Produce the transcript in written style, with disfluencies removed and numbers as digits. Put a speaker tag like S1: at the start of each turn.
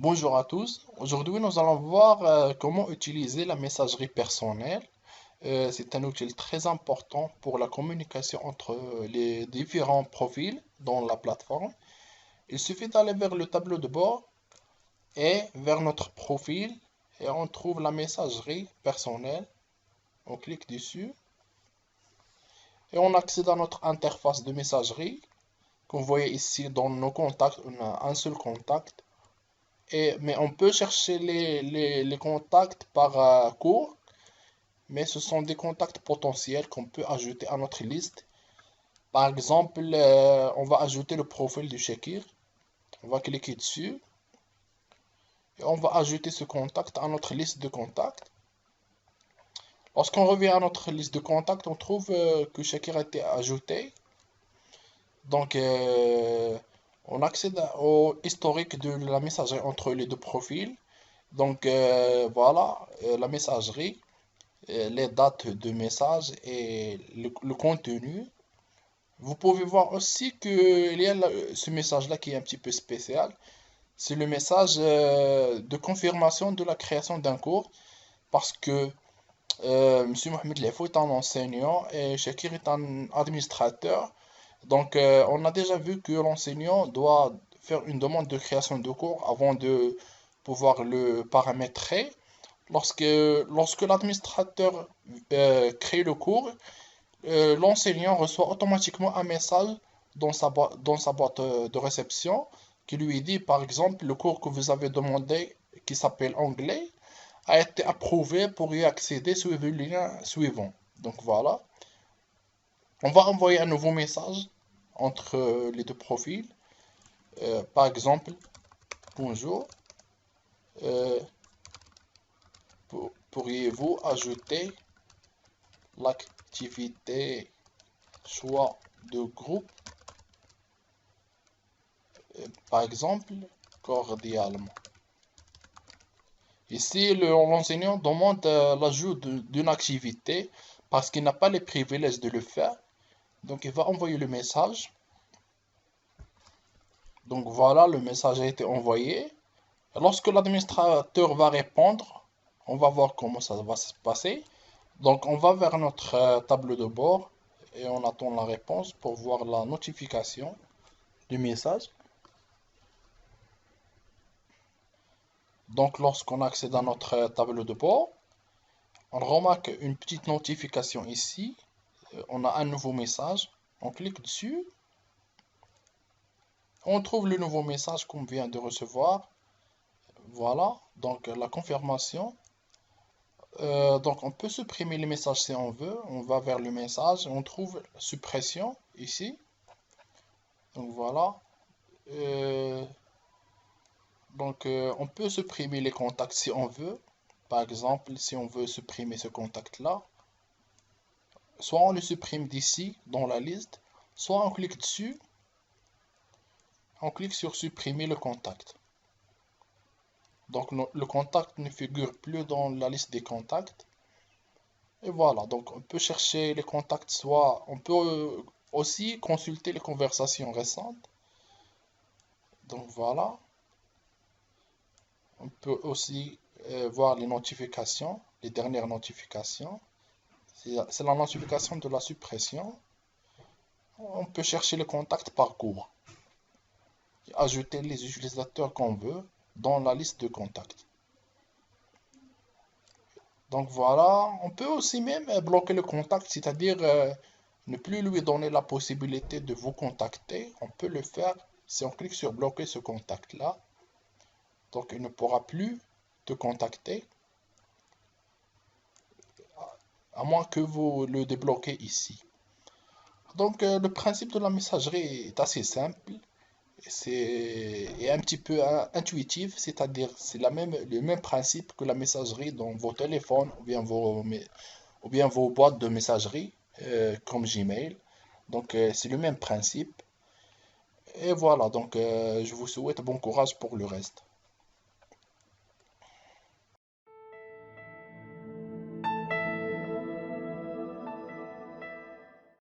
S1: Bonjour à tous. Aujourd'hui, nous allons voir comment utiliser la messagerie personnelle. C'est un outil très important pour la communication entre les différents profils dans la plateforme. Il suffit d'aller vers le tableau de bord et vers notre profil et on trouve la messagerie personnelle. On clique dessus et on accède à notre interface de messagerie. Comme vous voyez ici dans nos contacts, on a un seul contact. Mais on peut chercher les contacts par cours, mais ce sont des contacts potentiels qu'on peut ajouter à notre liste. Par exemple, on va ajouter le profil du Shakir. On va cliquer dessus et on va ajouter ce contact à notre liste de contacts. Lorsqu'on revient à notre liste de contacts, on trouve que Shakir a été ajouté. Donc, on accède au historique de la messagerie entre les deux profils. Donc, voilà, la messagerie. Les dates de message et le contenu. Vous pouvez voir aussi qu'il y a ce message-là qui est un petit peu spécial. C'est le message de confirmation de la création d'un cours parce que Monsieur Mohamed Lefou est un enseignant et Shakir est un administrateur. Donc, on a déjà vu que l'enseignant doit faire une demande de création de cours avant de pouvoir le paramétrer. Lorsque l'administrateur crée le cours, l'enseignant reçoit automatiquement un message dans sa boîte de réception qui lui dit, par exemple, le cours que vous avez demandé, qui s'appelle anglais, a été approuvé pour y accéder, suivez le lien suivant. Donc voilà. On va envoyer un nouveau message entre les deux profils. Par exemple, bonjour. euh, Pourriez-vous ajouter l'activité choix de groupe, par exemple, cordialement. Ici, l'enseignant demande l'ajout d'une activité parce qu'il n'a pas les privilèges de le faire. Donc, il va envoyer le message. Donc, voilà, le message a été envoyé. Lorsque l'administrateur va répondre, on va voir comment ça va se passer. Donc, on va vers notre tableau de bord et on attend la réponse pour voir la notification du message. Donc, lorsqu'on accède à notre tableau de bord, on remarque une petite notification ici. On a un nouveau message. On clique dessus. On trouve le nouveau message qu'on vient de recevoir. Voilà, donc la confirmation. Donc, on peut supprimer les messages si on veut. On va vers le message. On trouve suppression ici. Donc, voilà. Euh, on peut supprimer les contacts si on veut. Par exemple, si on veut supprimer ce contact-là, soit on le supprime d'ici, dans la liste, soit on clique dessus, on clique sur supprimer le contact. Donc le contact ne figure plus dans la liste des contacts. Et voilà, donc on peut chercher les contacts, soit on peut aussi consulter les conversations récentes. Donc voilà, on peut aussi voir les notifications, les dernières notifications. C'est la notification de la suppression. On peut chercher les contacts par cours. Ajouter les utilisateurs qu'on veut dans la liste de contacts. Donc voilà, on peut aussi même bloquer le contact, c'est-à-dire ne plus lui donner la possibilité de vous contacter. On peut le faire si on clique sur bloquer ce contact-là. Donc il ne pourra plus te contacter, à moins que vous le débloquez ici. Donc le principe de la messagerie est assez simple. C'est un petit peu intuitif, c'est-à-dire c'est le même principe que la messagerie dans vos téléphones ou bien vos boîtes de messagerie comme Gmail. Donc c'est le même principe. Et voilà, donc je vous souhaite bon courage pour le reste.